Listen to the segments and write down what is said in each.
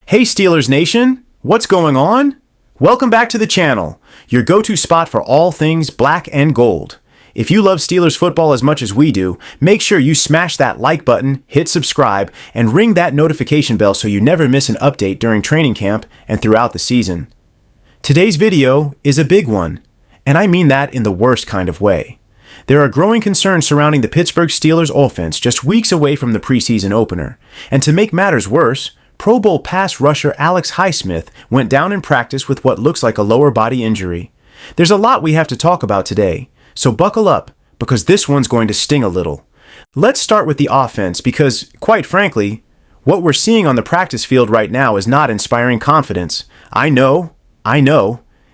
Hey Steelers Nation, what's going on? Welcome back to the channel, your go-to spot for all things black and gold. If you love Steelers football as much as we do, make sure you smash that like button, hit subscribe, and ring that notification bell so you never miss an update during training camp and throughout the season. Today's video is a big one, and I mean that in the worst kind of way. There are growing concerns surrounding the Pittsburgh Steelers offense just weeks away from the preseason opener, and to make matters worse, Pro Bowl pass rusher Alex Highsmith went down in practice with what looks like a lower body injury. There's a lot we have to talk about today, so buckle up, because this one's going to sting a little. Let's start with the offense because, quite frankly, what we're seeing on the practice field right now is not inspiring confidence. I know,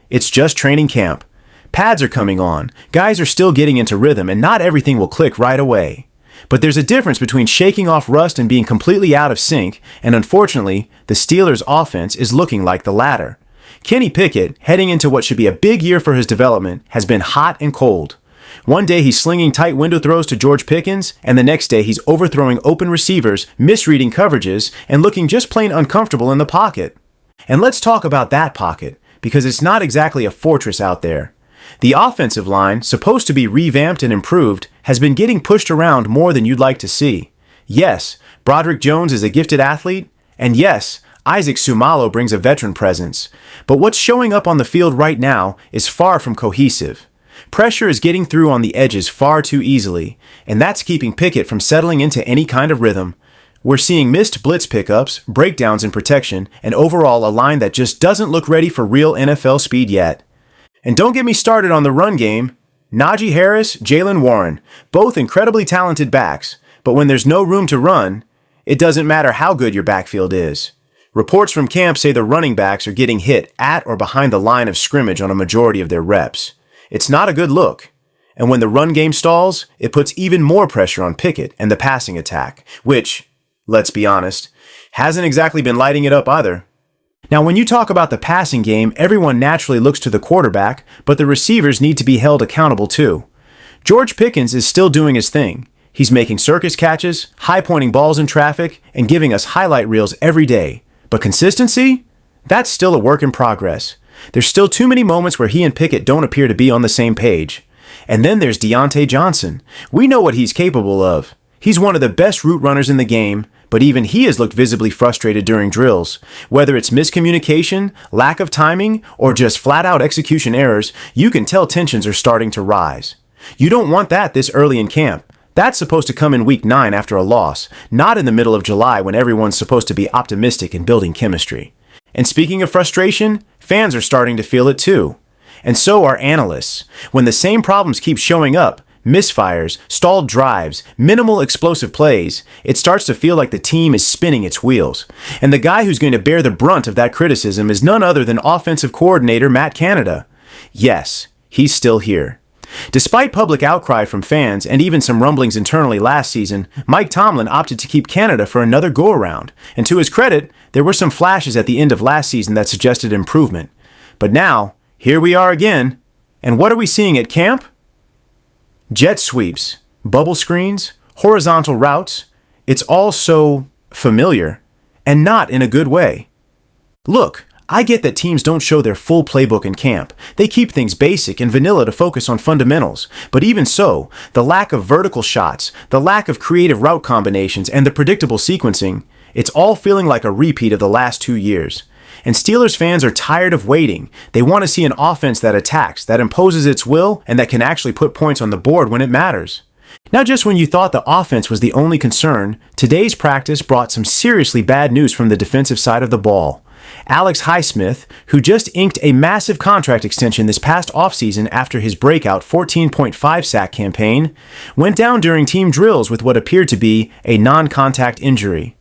it's just training camp. Pads are coming on, guys are still getting into rhythm, and not everything will click right away. But there's a difference between shaking off rust and being completely out of sync, and unfortunately, the Steelers' offense is looking like the latter. Kenny Pickett, heading into what should be a big year for his development, has been hot and cold. One day he's slinging tight window throws to George Pickens, and the next day he's overthrowing open receivers, misreading coverages, and looking just plain uncomfortable in the pocket. And let's talk about that pocket, because it's not exactly a fortress out there. The offensive line, supposed to be revamped and improved, has been getting pushed around more than you'd like to see. Yes, Broderick Jones is a gifted athlete, and yes, Isaac Sumalo brings a veteran presence. But what's showing up on the field right now is far from cohesive. Pressure is getting through on the edges far too easily, and that's keeping Pickett from settling into any kind of rhythm. We're seeing missed blitz pickups, breakdowns in protection, and overall a line that just doesn't look ready for real NFL speed yet. And don't get me started on the run game. Najee Harris, Jaylen Warren, both incredibly talented backs, but when there's no room to run, it doesn't matter how good your backfield is. Reports from camp say the running backs are getting hit at or behind the line of scrimmage on a majority of their reps. It's not a good look. And when the run game stalls, it puts even more pressure on Pickett and the passing attack, which, let's be honest, hasn't exactly been lighting it up either. Now, when you talk about the passing game, everyone naturally looks to the quarterback, but the receivers need to be held accountable too. George Pickens is still doing his thing. He's making circus catches, high-pointing balls in traffic, and giving us highlight reels every day. But consistency? That's still a work in progress. There's still too many moments where he and Pickett don't appear to be on the same page. And then there's Deontay Johnson. We know what he's capable of. He's one of the best route runners in the game, but even he has looked visibly frustrated during drills. Whether it's miscommunication, lack of timing, or just flat-out execution errors, you can tell tensions are starting to rise. You don't want that this early in camp. That's supposed to come in week 9 after a loss, not in the middle of July when everyone's supposed to be optimistic and building chemistry. And speaking of frustration, fans are starting to feel it too. And so are analysts. When the same problems keep showing up, misfires, stalled drives, minimal explosive plays, it starts to feel like the team is spinning its wheels. And the guy who's going to bear the brunt of that criticism is none other than offensive coordinator Matt Canada. Yes, he's still here. Despite public outcry from fans and even some rumblings internally last season, Mike Tomlin opted to keep Canada for another go-around. And to his credit, there were some flashes at the end of last season that suggested improvement. But now, here we are again. And what are we seeing at camp? Jet sweeps, bubble screens, horizontal routes, it's all so familiar, and not in a good way. Look, I get that teams don't show their full playbook in camp. They keep things basic and vanilla to focus on fundamentals. But even so, the lack of vertical shots, the lack of creative route combinations, and the predictable sequencing, it's all feeling like a repeat of the last 2 years. And Steelers fans are tired of waiting. They want to see an offense that attacks, that imposes its will, and that can actually put points on the board when it matters. Now, just when you thought the offense was the only concern, today's practice brought some seriously bad news from the defensive side of the ball. Alex Highsmith, who just inked a massive contract extension this past offseason after his breakout 14.5 sack campaign, went down during team drills with what appeared to be a non-contact injury.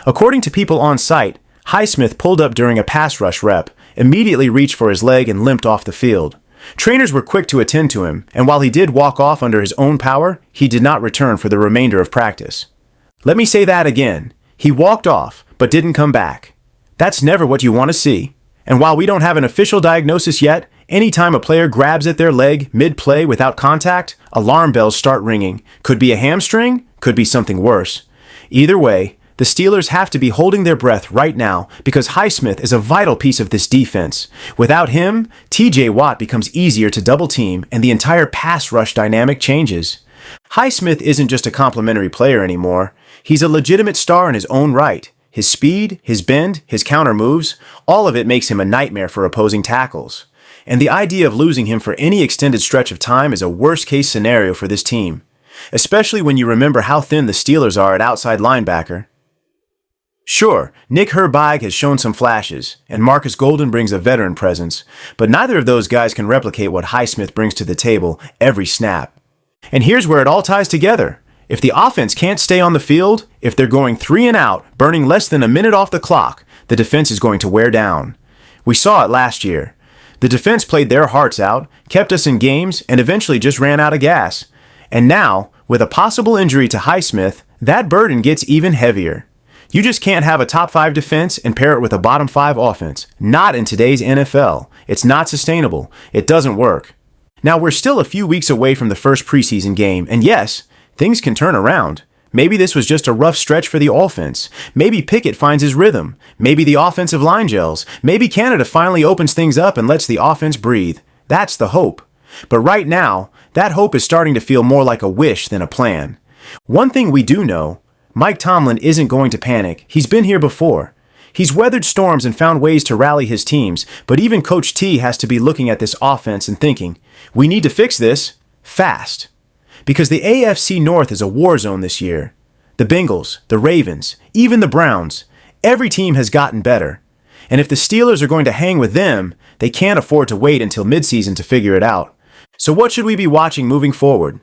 According to people on site, Highsmith pulled up during a pass rush rep, immediately reached for his leg and limped off the field. Trainers were quick to attend to him, and while he did walk off under his own power, he did not return for the remainder of practice. Let me say that again. He walked off, but didn't come back. That's never what you want to see. And while we don't have an official diagnosis yet, anytime a player grabs at their leg mid-play without contact, alarm bells start ringing. Could be a hamstring, could be something worse. Either way, The Steelers have to be holding their breath right now because Highsmith is a vital piece of this defense. Without him, TJ Watt becomes easier to double team and the entire pass rush dynamic changes. Highsmith isn't just a complimentary player anymore. He's a legitimate star in his own right. His speed, his bend, his counter moves, all of it makes him a nightmare for opposing tackles. And the idea of losing him for any extended stretch of time is a worst-case scenario for this team, especially when you remember how thin the Steelers are at outside linebacker. Sure, Nick Herbig has shown some flashes, and Marcus Golden brings a veteran presence, but neither of those guys can replicate what Highsmith brings to the table every snap. And here's where it all ties together. If the offense can't stay on the field, if they're going 3 and out, burning less than a minute off the clock, the defense is going to wear down. We saw it last year. The defense played their hearts out, kept us in games, and eventually just ran out of gas. And now, with a possible injury to Highsmith, that burden gets even heavier. You just can't have a top 5 defense and pair it with a bottom 5 offense. Not in today's NFL. It's not sustainable. It doesn't work. Now, we're still a few weeks away from the first preseason game, and yes, things can turn around. Maybe this was just a rough stretch for the offense. Maybe Pickett finds his rhythm. Maybe the offensive line gels. Maybe Canada finally opens things up and lets the offense breathe. That's the hope. But right now, that hope is starting to feel more like a wish than a plan. One thing we do know, Mike Tomlin isn't going to panic. He's been here before. He's weathered storms and found ways to rally his teams, but even Coach T has to be looking at this offense and thinking, we need to fix this fast. Because the AFC North is a war zone this year. The Bengals, the Ravens, even the Browns, every team has gotten better. And if the Steelers are going to hang with them, they can't afford to wait until midseason to figure it out. So what should we be watching moving forward?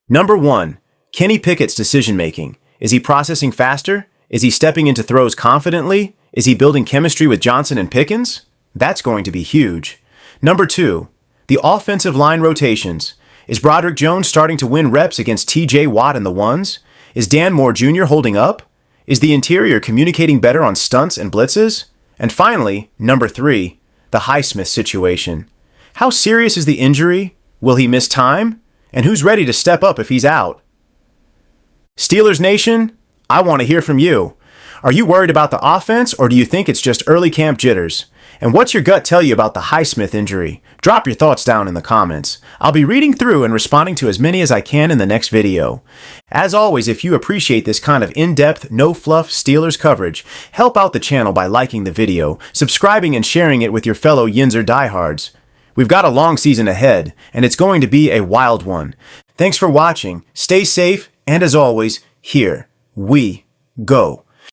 Number 1, Kenny Pickett's decision-making. Is he processing faster? Is he stepping into throws confidently? Is he building chemistry with Johnson and Pickens? That's going to be huge. Number 2, the offensive line rotations. Is Broderick Jones starting to win reps against TJ Watt and the ones? Is Dan Moore Jr. holding up? Is the interior communicating better on stunts and blitzes? And finally, number 3, the Highsmith situation. How serious is the injury? Will he miss time? And who's ready to step up if he's out? Steelers Nation, I want to hear from you. Are you worried about the offense, or do you think it's just early camp jitters? And what's your gut tell you about the Highsmith injury? Drop your thoughts down in the comments. I'll be reading through and responding to as many as I can in the next video. As always, if you appreciate this kind of in-depth, no-fluff Steelers coverage, help out the channel by liking the video, subscribing, and sharing it with your fellow Yinzer diehards. We've got a long season ahead, and it's going to be a wild one. Thanks for watching, stay safe, and as always, here we go.